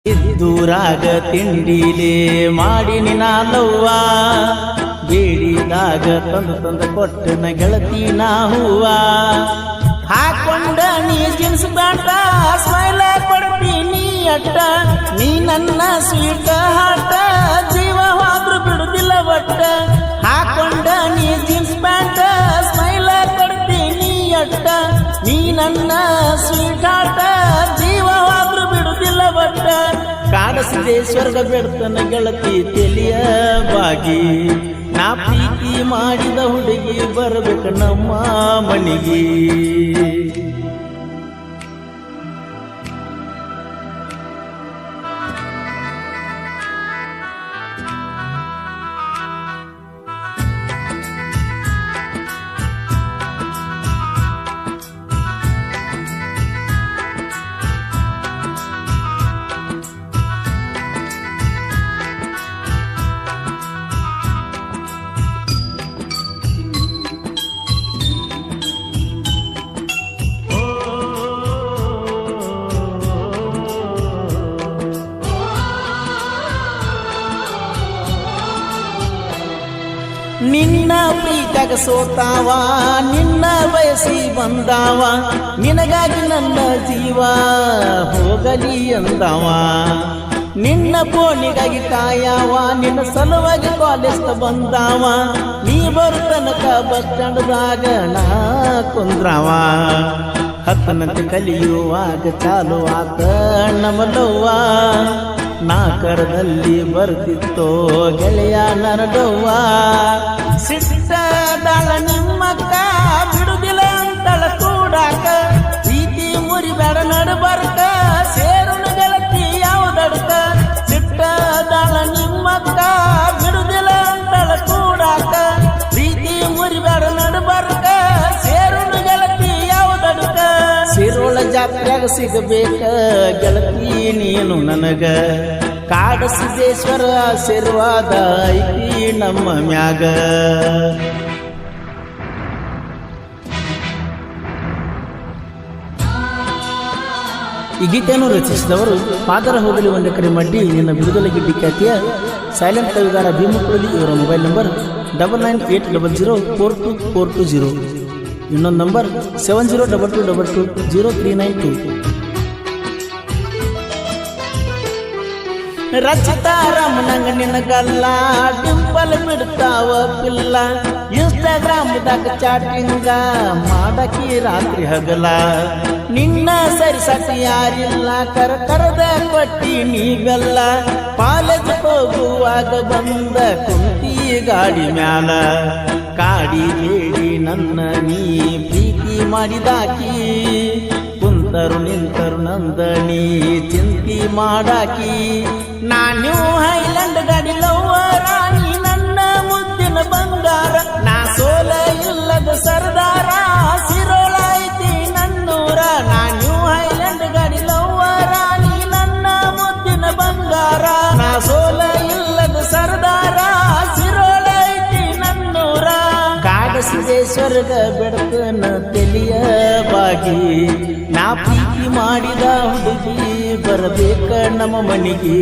ಇದ್ದೂರಾಗ ತಿಂಡಿಲೇ ಮಾಡಿ ನಿನಾಲವ್ವ ಬೇಡಿದಾಗ ತಂದು ಕೊಟ್ಟನ ಗೆಳತಿ ನಾ ಹೂವ ಹಾಕೊಂಡ ನೀ ಜೀನ್ಸ್ ಪ್ಯಾಂಟ ಸ್ಮೈಲ ಕೊಡ್ತೀನಿ ಅಟ್ಟ ನೀ ನನ್ನ ಸ್ವೀಟ ಹಾಟ ಜೀವ ಹೋದ್ರು ಬಿಡುದಿಲ್ಲ ಒಟ್ಟ ಹಾಕೊಂಡ ನೀ ಜೀನ್ಸ್ ಪ್ಯಾಂಟ ಸ್ಮೈಲ ಕೊಡ್ತೀನಿ ಅಟ್ಟ ನೀ ನನ್ನ ಸ್ವೀಟ್ ಹಾಟ ಜೀವ ಹೋದ್ರು ಬಿಡುದಿಲ್ಲ ಒಟ್ಟ ಕಾಡಸಿದೆ ಸ್ವರ್ಗ ಬೆಡ್ತನ ಗೆಳತಿ ತೆಲಿಯ ಬಾಗಿ ನಾ ಪ್ರೀತಿ ಮಾಡಿದ ಹುಡುಗಿ ಬರಬೇಕು ನಮ್ಮ ಮನೆಗೆ ನಿನ್ನ ಪ್ರೀತಿಯಾಗ ಸೋತಾವ ನಿನ್ನ ಬಯಸಿ ಬಂದಾವ ನಿನಗಾಗಿ ನನ್ನ ಜೀವ ಹೋಗಲಿ ಅಂದವ ನಿನ್ನ ಫೋನಿಗಾಗಿ ಕಾಯವ ನಿನ್ನ ಸಲುವಾಗಿ ಕಾಲೇಜ್ ಬಂದಾವ ನೀ ಬರು ತನಕ ಬಸ್ ಸ್ಟ್ಯಾಂಡ್ದಾಗ ನಾ ಕುಂದ್ರವ ಹತ್ತನಂತೆ ಕಲಿಯುವಾಗ ಚಾಲು ಆತ ನಮಲವ್ವ ನಾಕರದಲ್ಲಿ ಬರ್ತಿತ್ತೋ ಗೆಳೆಯ ನರಡವ್ವ ಸಿಟ್ಟದಾಳ ನಿಮ್ಮಕ್ಕ ಬಿಡುದಿಲ್ಲ ಅಂತಳ ಕೂಡಾಕ ಪ್ರೀತಿ ಮುರಿಬೇಡ ನಡಬರ್ಕ ಸೇರುಣ ಗೆಳತಿ ಯಾವುದಡ್ಕ ಸಿಟ್ಟದಾಳ ನಿಮ್ಮಕ್ಕ ಬಿಡುದಿಲ್ಲ ಅಂತಳ ಕೂಡಾಕ ಪ್ರೀತಿ ಮುರಿಬೇಡ ನಡಬರ್ಕ ಸೇರುಣ ಗೆಳತಿ ಯಾವುದಡ್ಕ ಸಿರೋಳ ಜಾತ್ರೆಯಾಗ ಸಿಗಬೇಕ ಗೆಳತಿ ನೀನು ನನಗ ಕಾಡಸಿದ್ದೇಶ್ವರ ಆಶೀರ್ವಾದ ಐತಿ ನಮ್ಮ ಮ್ಯಾಗ ಈ ಗೀತೆಯನ್ನು ರಚಿಸಿದವರು ಪಾದರ ಹೋಗಲಿ ಒಂದು ಕರೆ ಮಡ್ಡಿ ನಿನ್ನ ಬಿಡುದಲ ಗಿಡ್ಡಿ ಖ್ಯಾತಿಯ ಸೈಲೆಂಟ್ ಕವಿಗಾರ ಭೀಮಕುಳಲಿ ಇವರ ಮೊಬೈಲ್ ನಂಬರ್ 9980042420 ಇನ್ನೊಂದು ನಂಬರ್ 7022220392 ರಚಿತಾರಮ್ಮನಂಗ ನಿನಗಲ್ಲ ಡಿಂಪಲ್ ಬಿಡ್ತಾವ ಪಿಲ್ಲ ಇನ್ಸ್ಟಾಗ್ರಾಮ್ದಾಗ ಚಾಟಿಂಗ ಮಾಡಕಿ ರಾತ್ರಿ ಹಗಲ ನಿನ್ನ ಸರಿಸತಿ ಯಾರಿಲ್ಲ ಕರದ ಕೊಟ್ಟಿ ನೀ ಬೆಲ್ಲ ಕಾಲೇಜ್ ಹೋಗುವಾಗ ಬಂದ ಕುಂತಿ ಗಾಡಿ ಮ್ಯಾಲ ಕಾಡಿ ಬೇಡಿ ನನ್ನ ನೀ ಪ್ರೀತಿ ಮಾಡಿದಾಕಿ ಕುಂತರು ನಿಂತರು ನಂದನಿ ಚಿಂತಿ ಮಾಡಾಕಿ ನಾನು ಹೈಲ್ಯಾಂಡ್ ಗಾಡಿ ಲವ್ವರ ನೀ ನನ್ನ ಮುದ್ದಿನ ಬಂಗಾರ ನಾ ಸೋಲ ಇಲ್ಲದ ಸರ್ದಾರ ಸಿರೋಳ ಐತಿ ನನ್ನೂರ ನಾನು ಹೈಲ್ಯಾಂಡ್ ಗಾಡಿ ಲವ್ವರ ನೀ ನನ್ನ ಮುದ್ದಿನ ಬಂಗಾರ ನಾ ಸೋಲ ಇಲ್ಲದ ಸರ್ದಾರ ಸಿರೋಳ ಐತಿ ನನ್ನೂರ ಕಾಡಸಿದೆ ಸ್ವರ್ಗ ಬೆಡಕನ ತೆಲಿಯ ಬಾಗಿ ನಾ ಪ್ರೀತಿ ಮಾಡಿದ ಹುಡುಗಿ ಬರಬೇಕ ನಮ್ಮ ಮನೆಗೆ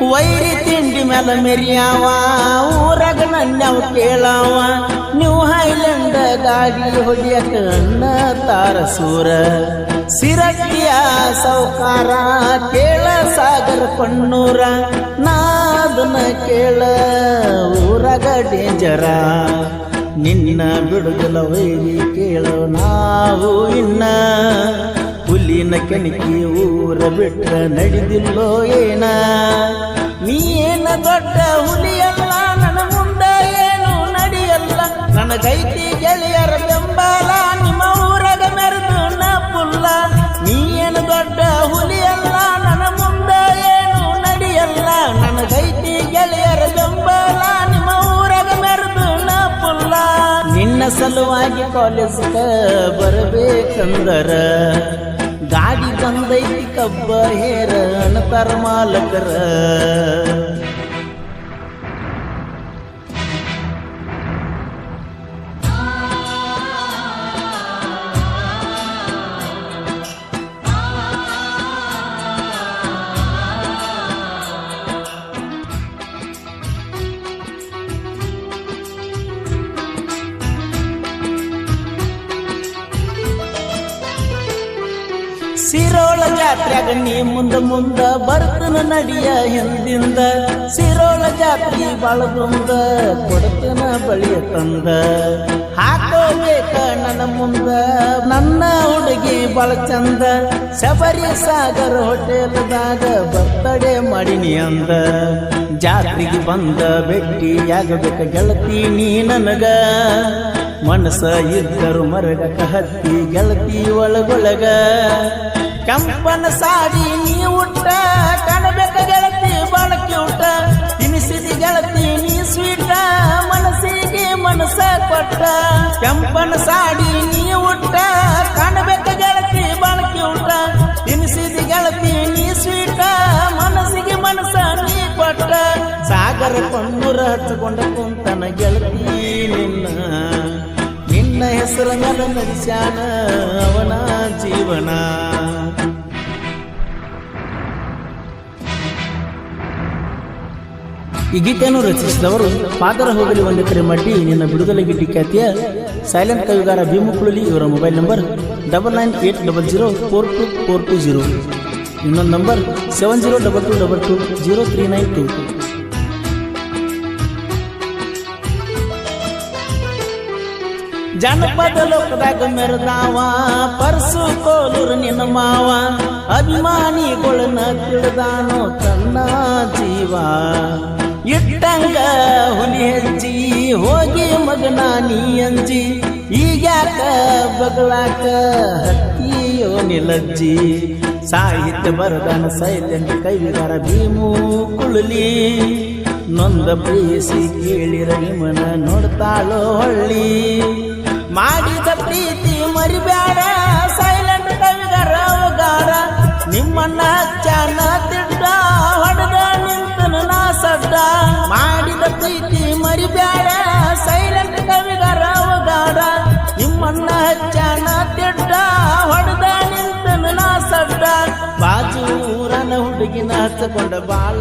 ವೈರಿ ತಿಂಡಿ ಮೇಲೆ ಮೆರಿಯಾವ ಊರಾಗ ನನ್ನವು ಕೇಳಾವ ನೀವು ಹೈಲ್ಯಾಂಡ್ ಗಾಡಿ ಹೊಡಿಯಕ ಅನ್ನ ತಾರಸೂರ ಸಿರಕ್ಕಿಯ ಸೌಕಾರ ಕೇಳ ಸಾಗರ ಪಣ್ಣೂರ ನಾದನ ಕೇಳ ಊರಾಗ ಡೇಂಜರ ನಿನ್ನ ಬಿಡುಗಲ ವೈರಿ ಕೇಳೋ ನಾವು ಇನ್ನ ಹುಲ್ಲಿನ ಕೆಣಕಿ ಊರ ಬಿಟ್ರ ನಡೆದಿಲ್ಲೋ ಏನ ನೀ ಏನ ದೊಡ್ಡ ಹುಲಿಯಲ್ಲ ನನ್ನ ಮುಂದ ಏನು ನಡೆಯಲ್ಲ ನನಗೈತಿ ಗೆಳೆಯರ ಬೆಂಬಲ ನಿಮ್ಮ ಊರಾಗ ಮೆರೆದು ನ ಪುಲ್ಲ ನೀ ಏನು ದೊಡ್ಡ ಹುಲಿಯಲ್ಲ ನನ್ನ ಮುಂದ ಏನು ನಡೆಯಲ್ಲ ನನಗೈತಿ ಗೆಳೆಯರ ಬೆಂಬಲ ನಿಮ್ಮ ಊರಾಗ ಸಲುವಾಗಿ ಕಾಲೇಜ್ಗ ಬರಬೇಕಂದರ ಗಾಡಿ ಬಂದೈತಿ ಕಬ್ಬ ಹೇರ ಅಣತಾರ ಮಾಲಕರ. ಸಿರೋಳ ಜಾತ್ರೆಗ ನೀ ಮುಂದ ಬರ್ತನ ನಡಿಯ ಹಿಂದಿಂದ. ಸಿರೋಳ ಜಾತ್ರೆ ಬಾಳದುಂದ ಕೊಡತನ ಬಳಿಯ ತಂದ. ಹಾಕೋಬೇಕ ನನ್ನ ಮುಂದ ನನ್ನ ಹುಡುಗಿ ಬಾಳ ಚಂದ. ಶಬರಿ ಸಾಗರ್ ಹೋಟೆಲ್ದಾಗ ಬರ್ತಡೆ ಮಾಡಿನಿ ಅಂದ. ಜಾತ್ರೆಗೆ ಬಂದ ಭೇಟಿಯಾಗಬೇಕ ಗೆಳತಿ ನೀ ನನಗ. ಮನಸ ಇದ್ದರು ಮರಗಕ ಹತ್ತಿ ಗೆಳತಿ ಒಳಗೊಳಗ. ಕಂಪನ ಸಾಡಿ ನೀ ಉಟ್ಟ ಕಾಣಬೇಕ ಗೆಳತಿ ಬಾಳಕಿ ಊಟ. ತಿನಿಸಿದಿ ಗೆಳತಿ ನೀ ಸ್ವೀಟ ಮನಸ್ಸಿಗೆ ಮನಸ ಕೊಟ್ಟ. ಕಂಪನ ಸಾಡಿ ನೀ ಉಟ್ಟ ಕಾಣಬೇಕ ಗೆಳತಿ ಬಾಳಕಿ ಊಟ. ತಿನಿಸಿದಿ ಗೆಳತಿ ನೀ ಸ್ವೀಟ ಮನಸ್ಸಿಗೆ ಮನಸ ನೀ ಕೊಟ್ಟ. ಸಾಗರ ಕಣ್ಣೂರ ಹಚ್ಚಿಕೊಂಡ ಕುಂತನ ಗೆಳತಿ ನಿನ್ನ ಹೆಸರ ಮೇಲೆ ನಡೆಸ್ಯಾನ ಅವನ ಜೀವನ. ಈ ಗೀತೆಯನ್ನು ರಚಿಸಿದವರು ಪಾದರ ಹೋಗಲಿ ಒಂದು ಕರೆ ಮಾಡಿ ನಿನ್ನ ಬಿಡುದಲೆ ಗಿಡ್ಡಿ ಖ್ಯಾತಿಯ ಸೈಲೆಂಟ್ ಕವಿಗಾರ ಭೀಮುಕುಳಲಿ. ಇವರ ಮೊಬೈಲ್ ನಂಬರ್ 9980042420. ಇನ್ನೊಂದು ನಂಬರ್ 7022220392. ಜನಪದ ಲೋಕದಾಗ ಮೆರೆದಾವ ಪರ್ಸು ಕೋಲೂರು ನಿನ್ನ ಮಾವ. ಅಭಿಮಾನಿಗಳನ್ನ ತಿಳಿದಾನೋ ತನ್ನ ಜೀವ. ಇಟ್ಟಂಗ ಹುಲಿ ಹೆಜ್ಜಿ ಹೋಗಿ ಮಗನ ನೀ ಅಂಜಿ. ಈಗ್ಯಾಕ ಬಗಳಾಕ ಹತ್ತಿಯೋ ನಿಲಜ್ಜಿ. ಸಾಹಿತ್ಯ ಬರದಾನ ಸೈಲೆಂಟ್ ಕವಿಗಾರ ಭೀಮುಕುಳಲಿ. ನೊಂದ ಪ್ರೀಸಿ ಕೇಳಿರ ನಿಮ್ಮನ ನೋಡ್ತಾಳೋ ಹೊಳ್ಳಿ. ಮಾಡಿದ ಪ್ರೀತಿ ಮರಿಬ್ಯಾಡ ಸೈಲೆಂಟ್ ಕವಿಗಾರ ಅವಗಾರ. ನಿಮ್ಮನ್ನ ಚಾನ ತಿಡ್ಡ ಹೊಡೆದ ನಿಂತನ ನಾ ಸಡ್ಡ. ಮಾಡಿದ ಪ್ರೀತಿ ಮರಿಬ್ಯಾಡ ಸೈಲೆಂಟ್ ಕವಿಗಾರ ಅವಗಾರ. ನಿಮ್ಮನ್ನ ಚಾನ ತಿಡ್ಡ ಹೊಡೆದ ನಿಂತನ ನಾ ಸಡ್ಡ. ಬಾಜೂರನ ಹುಡುಗಿನ ಹಚ್ಚಿಕೊಂಡ ಬಾಳ